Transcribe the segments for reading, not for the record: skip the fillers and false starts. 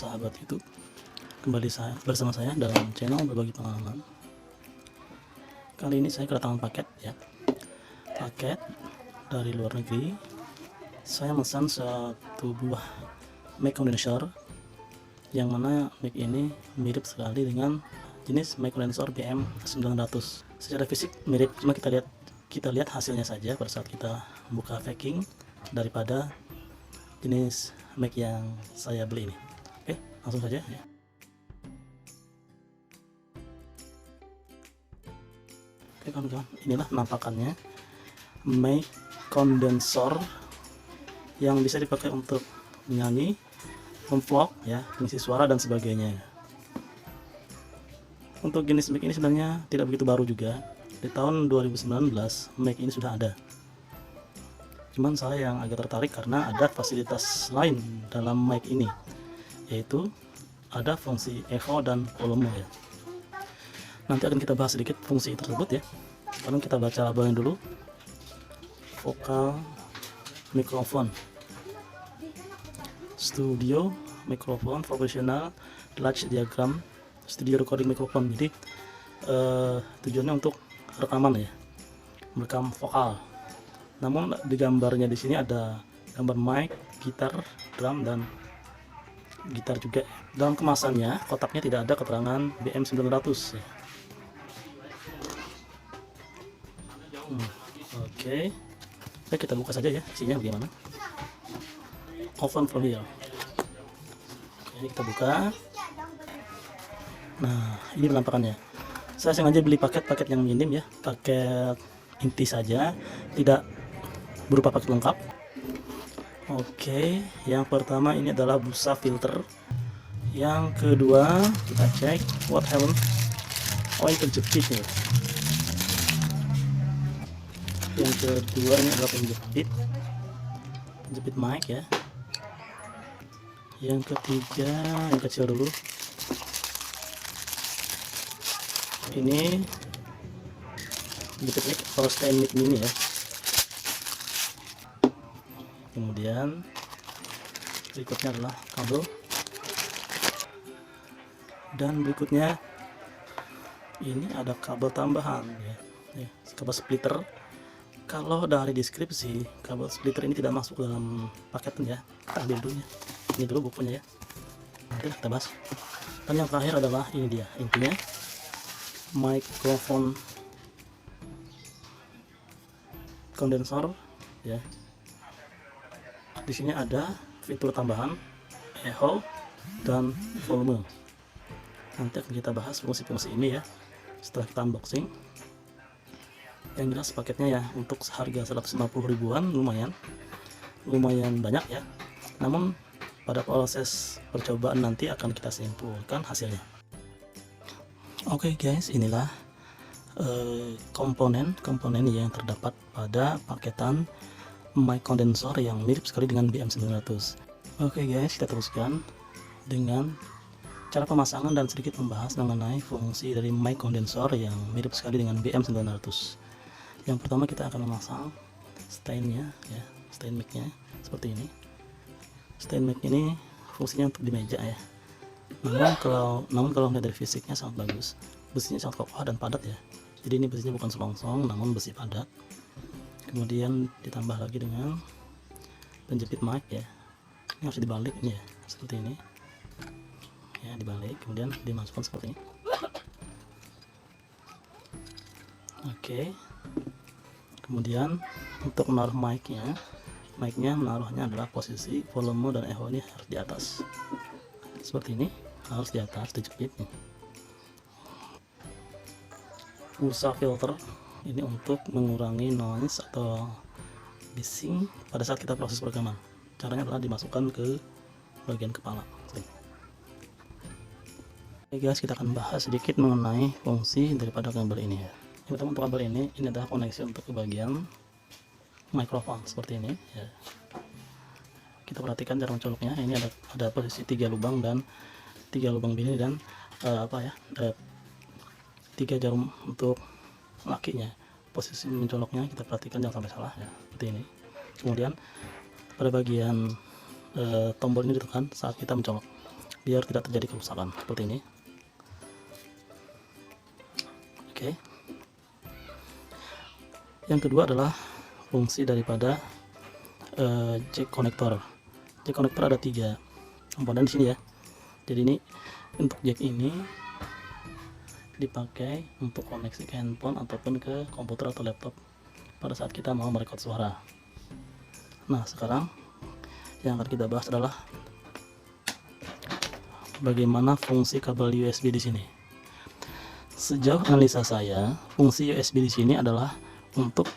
sahabat YouTube, kembali bersama saya dalam channel berbagi pengalaman. Kali ini saya kedatangan paket ya, paket dari luar negeri. Saya memesan satu buah mic condenser, yang mana mic ini mirip sekali dengan jenis mic condenser BM900. Secara fisik mirip, cuma kita lihat hasilnya saja pada saat kita buka packing daripada jenis mic yang saya beli ini. Oke, langsung saja ya. Oke kawan-kawan, inilah penampakannya mic condenser yang bisa dipakai untuk menyanyi, memvlog ya, mengisi suara dan sebagainya. Untuk jenis mic ini sebenarnya tidak begitu baru juga. Di tahun 2019 mic ini sudah ada. Cuman saya yang agak tertarik karena ada fasilitas lain dalam mic ini, yaitu ada fungsi echo dan volume ya. Nanti akan kita bahas sedikit fungsi tersebut ya. Sekarang kita baca labelnya dulu. Vokal mikrofon, studio mikrofon profesional, large diagram, studio recording mikrofon. Jadi tujuannya untuk rekaman ya, merekam vokal. Namun di gambarnya di sini ada gambar mic, gitar, drum, dan gitar juga. Dalam kemasannya, kotaknya tidak ada keterangan BM900 ya. Oke, kita buka saja ya, isinya bagaimana. Open from here. Oke, kita buka. Nah, ini penampakannya. Saya sengaja beli paket yang minim ya, paket inti saja, tidak berupa paket lengkap. Oke, yang pertama ini adalah busa filter. Yang kedua kita cek what happened. Oh, ini terjepit nih. Yang kedua ini adalah penjepit mic ya. Yang ketiga yang kecil dulu, ini penjepit mic power stand mic mini ya. Kemudian berikutnya adalah kabel, dan berikutnya ini ada kabel tambahan ya, kabel splitter. Kalau dari deskripsi, kabel splitter ini tidak masuk dalam paketnya ya. Kita ambil dulu ya, ini dulu bukunya ya, nanti kita bahas. Dan yang terakhir adalah ini dia intinya, mikrofon kondensor ya. Di sini ada fitur tambahan echo dan volume. Nanti akan kita bahas fungsi-fungsi ini ya setelah kita unboxing. Yang jelas paketnya ya untuk seharga 150 ribuan lumayan banyak ya. Namun pada proses percobaan nanti akan kita simpulkan hasilnya. Oke guys, inilah komponen yang terdapat pada paketan mic condenser yang mirip sekali dengan BM900. Oke guys, kita teruskan dengan cara pemasangan dan sedikit membahas mengenai fungsi dari mic condenser yang mirip sekali dengan BM900. Yang pertama kita akan memasang standnya ya, stand mic-nya seperti ini. Stand mic ini fungsinya untuk di meja ya. Namun kalau dari fisiknya sangat bagus. Besinya sangat kokoh dan padat ya. Jadi ini besinya bukan selongsong, namun besi padat. Kemudian ditambah lagi dengan penjepit mic ya. Ini harus dibalik ya, seperti ini ya, dibalik kemudian dimasukkan seperti ini. Oke, kemudian untuk menaruh mic-nya menaruhnya adalah posisi volume dan echo ini harus di atas seperti ini, harus di atas, dijepit nih. Busa filter ini untuk mengurangi noise atau bising pada saat kita proses perekaman. Caranya adalah dimasukkan ke bagian kepala. Oke guys, kita akan bahas sedikit mengenai fungsi daripada kabel ini ya. Yang pertama untuk kabel ini adalah koneksi untuk ke bagian mikrofon seperti ini ya. Kita perhatikan cara mencoloknya. Ini ada posisi 3 lubang dan 3 lubang bini dan 3 jarum untuk lakinya. Posisi mencoloknya kita perhatikan jangan sampai salah ya, seperti ini. Kemudian pada bagian tombol ini ditekan saat kita mencolok. biar tidak terjadi kerusakan seperti ini. Oke. Yang kedua adalah fungsi daripada jack konektor. Jack konektor ada 3 komponen di sini ya. Jadi ini untuk jack ini dipakai untuk koneksi ke handphone ataupun ke komputer atau laptop pada saat kita mau merekod suara. Nah, sekarang yang akan kita bahas adalah bagaimana fungsi kabel USB di sini. Sejauh analisa saya, fungsi USB di sini adalah untuk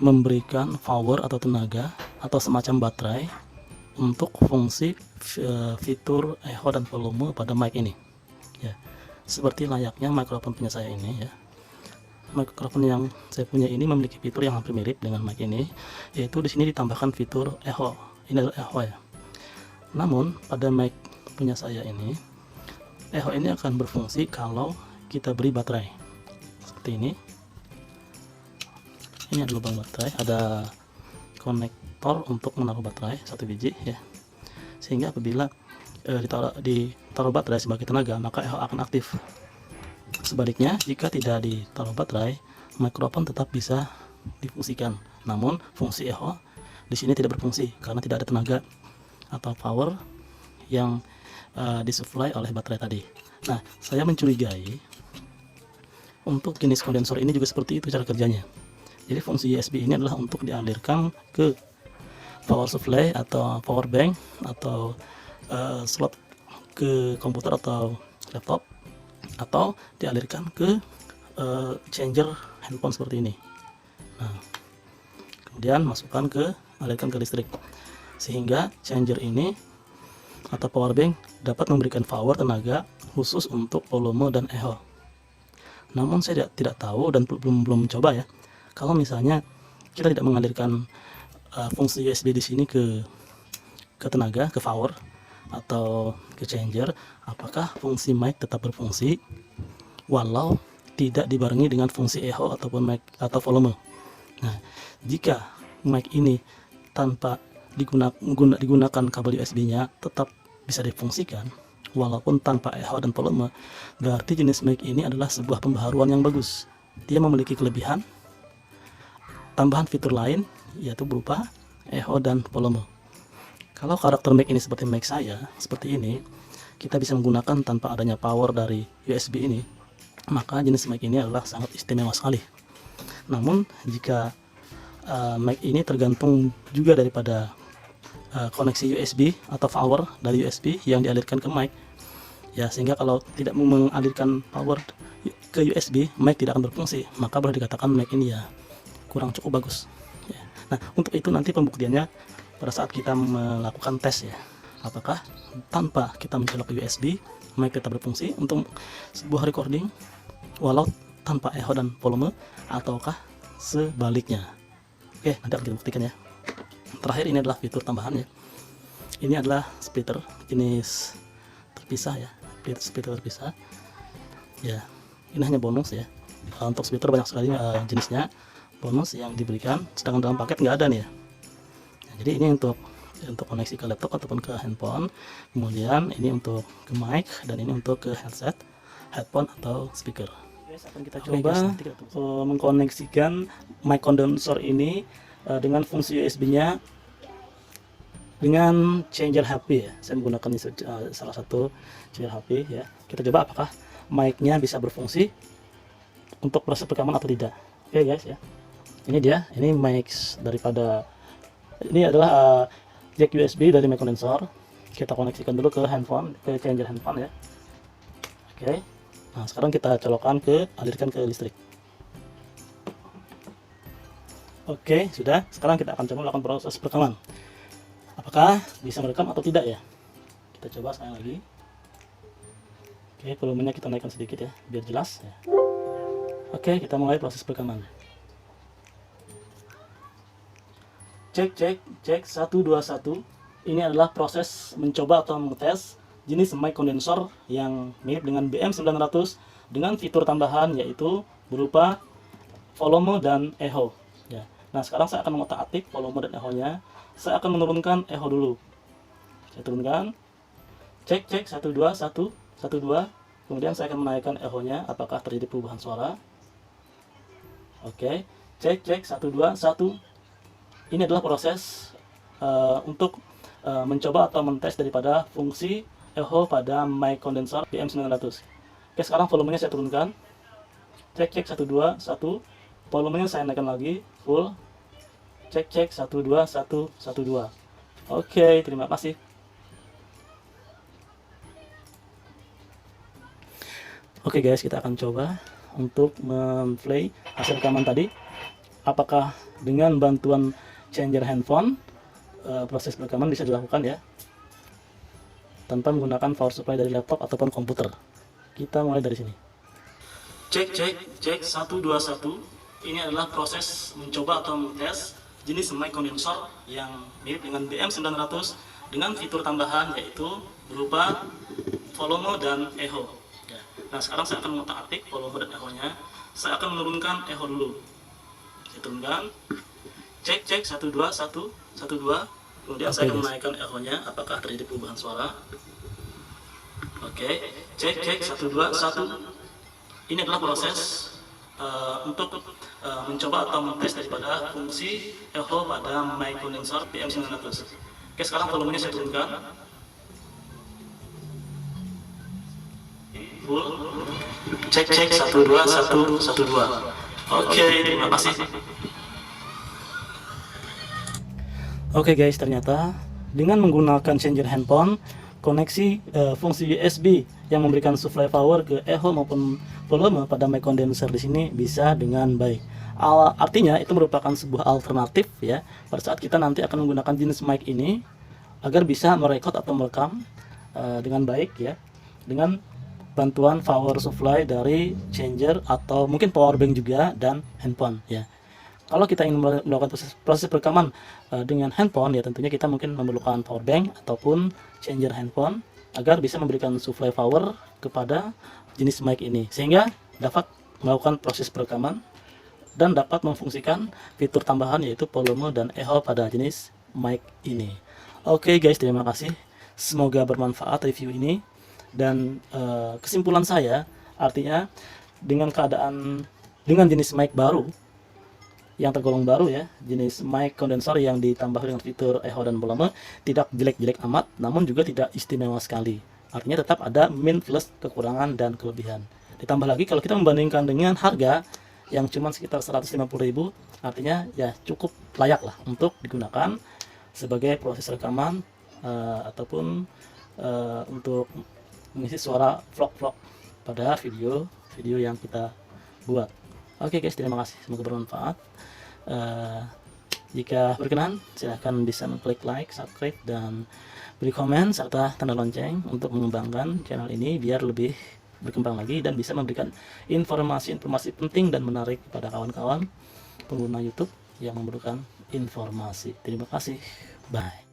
memberikan power atau tenaga atau semacam baterai untuk fungsi fitur echo dan volume pada mic ini. Ya, seperti layaknya mikrofon punya saya ini ya. Mikrofon yang saya punya ini memiliki fitur yang hampir mirip dengan mic ini, yaitu di sini ditambahkan fitur echo. Ini adalah echo ya. Namun pada mic punya saya ini, echo ini akan berfungsi kalau kita beri baterai seperti ini. Ini ada lubang baterai, ada konektor untuk menaruh baterai 1 biji ya, sehingga apabila ditaruh baterai sebagai tenaga, maka echo akan aktif. Sebaliknya, jika tidak ditaruh baterai, mikrofon tetap bisa difungsikan, namun fungsi echo di sini tidak berfungsi karena tidak ada tenaga atau power yang disuplai oleh baterai tadi. Nah, saya mencurigai untuk jenis kondensor ini juga seperti itu cara kerjanya. Jadi fungsi USB ini adalah untuk dialirkan ke power supply atau power bank atau slot ke komputer atau laptop, atau dialirkan ke changer handphone seperti ini. Nah, kemudian alirkan ke listrik, sehingga changer ini atau power bank dapat memberikan power tenaga khusus untuk volume dan echo. Namun saya tidak tahu dan belum coba ya, kalau misalnya kita tidak mengalirkan fungsi USB di sini ke tenaga, ke power atau ke changer, apakah fungsi mic tetap berfungsi walau tidak dibarengi dengan fungsi echo ataupun mic atau volume. Nah, jika mic ini tanpa digunakan kabel USB-nya tetap bisa difungsikan walaupun tanpa echo dan volume, berarti jenis mic ini adalah sebuah pembaharuan yang bagus. Dia memiliki kelebihan tambahan fitur lain, yaitu berupa echo dan volume. Kalau karakter mic ini seperti mic saya, seperti ini, kita bisa menggunakan tanpa adanya power dari USB ini, maka jenis mic ini adalah sangat istimewa sekali. Namun jika mic ini tergantung juga daripada koneksi USB atau power dari USB yang dialirkan ke mic ya, sehingga kalau tidak mengalirkan power ke USB, mic tidak akan berfungsi, maka boleh dikatakan mic ini ya kurang cukup bagus ya. Nah, untuk itu nanti pembuktiannya pada saat kita melakukan tes ya, apakah tanpa kita mencolok USB mic tetap berfungsi untuk sebuah recording walau tanpa echo dan volume, ataukah sebaliknya. Oke, nanti akan kita buktikan ya. Terakhir, ini adalah fitur tambahan ya. Ini adalah splitter jenis terpisah ya, splitter terpisah ya. Ini hanya bonus ya. Untuk splitter banyak sekali jenisnya bonus yang diberikan, sedangkan dalam paket nggak ada nih ya. Nah, jadi ini untuk koneksi ke laptop ataupun ke handphone, kemudian ini untuk ke mic, dan ini untuk ke headset, headphone atau speaker. Akan kita coba mengkoneksikan mic condenser ini dengan fungsi USB-nya dengan changer HP ya. Saya menggunakan salah satu changer HP ya. Kita coba apakah mic-nya bisa berfungsi untuk proses rekaman atau tidak. Oke guys ya. Ini dia, ini mic daripada, ini adalah jack USB dari mic condenser. Kita koneksikan dulu ke handphone, ke changer handphone ya. Oke. Nah, sekarang kita colokkan alirkan ke listrik. Oke, sudah. Sekarang kita akan coba melakukan proses perekaman. Apakah bisa merekam atau tidak ya? Kita coba sekali lagi. Oke, volumenya kita naikkan sedikit ya, biar jelas ya. Oke, kita mulai proses perekaman. Cek 1 2 1. Ini adalah proses mencoba atau mengetes jenis mic condenser yang mirip dengan BM900 dengan fitur tambahan yaitu berupa volume dan echo ya. Nah, sekarang saya akan mengotak-atik volume dan echo-nya. Saya akan menurunkan echo dulu. Saya turunkan. cek 1 2 1 1 2. Kemudian saya akan menaikkan echo-nya apakah terjadi perubahan suara. Oke, cek 1 2 1. Ini adalah proses untuk mencoba atau mentes daripada fungsi echo pada mic condenser BM900. Oke, sekarang volumenya saya turunkan. Cek 1 2 1. Volumenya saya naikkan lagi full. Cek 1 2 1 1 2. Oke, terima kasih. Oke guys, kita akan coba untuk memplay hasil rekaman tadi. Apakah dengan bantuan changer handphone proses rekaman bisa dilakukan ya, tanpa menggunakan power supply dari laptop ataupun komputer. Kita mulai dari sini. Cek 1 2 1. Ini adalah proses mencoba atau mentes jenis mic condenser yang mirip dengan BM900 dengan fitur tambahan yaitu berupa volume dan echo. Nah, sekarang saya akan mengotak-atik volume dan echo-nya. Saya akan menurunkan echo dulu. Saya turunkan. Cek 1 2 1 1 2. Kemudian saya akan menaikkan echo-nya apakah terjadi perubahan suara. Oke, cek 1 2 1. Ini adalah proses untuk mencoba atau mentes daripada fungsi echo pada mic condenser BM900. Oke, sekarang volumenya saya turunkan. Cek 1 2 1 1 2. Oke, terima kasih. Oke guys, ternyata dengan menggunakan changer handphone, koneksi fungsi USB yang memberikan supply power ke echo maupun volume pada mic condenser di sini bisa dengan baik. Artinya itu merupakan sebuah alternatif ya pada saat kita nanti akan menggunakan jenis mic ini agar bisa merekod atau merekam dengan baik ya, dengan bantuan power supply dari changer atau mungkin power bank juga dan handphone ya. Kalau kita ingin melakukan proses rekaman dengan handphone ya, tentunya kita mungkin memerlukan power bank ataupun changer handphone agar bisa memberikan supply power kepada jenis mic ini sehingga dapat melakukan proses perekaman dan dapat memfungsikan fitur tambahan yaitu volume dan echo pada jenis mic ini. Oke guys, terima kasih. Semoga bermanfaat review ini. Dan kesimpulan saya artinya dengan jenis mic baru yang tergolong baru ya, jenis mic condenser yang ditambah dengan fitur echo dan volume tidak jelek-jelek amat, namun juga tidak istimewa sekali. Artinya tetap ada min plus kekurangan dan kelebihan. Ditambah lagi kalau kita membandingkan dengan harga yang cuma sekitar 150.000, artinya ya cukup layak lah untuk digunakan sebagai proses rekaman ataupun untuk mengisi suara vlog-vlog pada video yang kita buat. Oke guys, terima kasih, semoga bermanfaat. Jika berkenan silahkan bisa mengklik like, subscribe, dan beri komen serta tanda lonceng untuk mengembangkan channel ini biar lebih berkembang lagi dan bisa memberikan informasi-informasi penting dan menarik kepada kawan-kawan pengguna YouTube yang memerlukan informasi. Terima kasih, bye.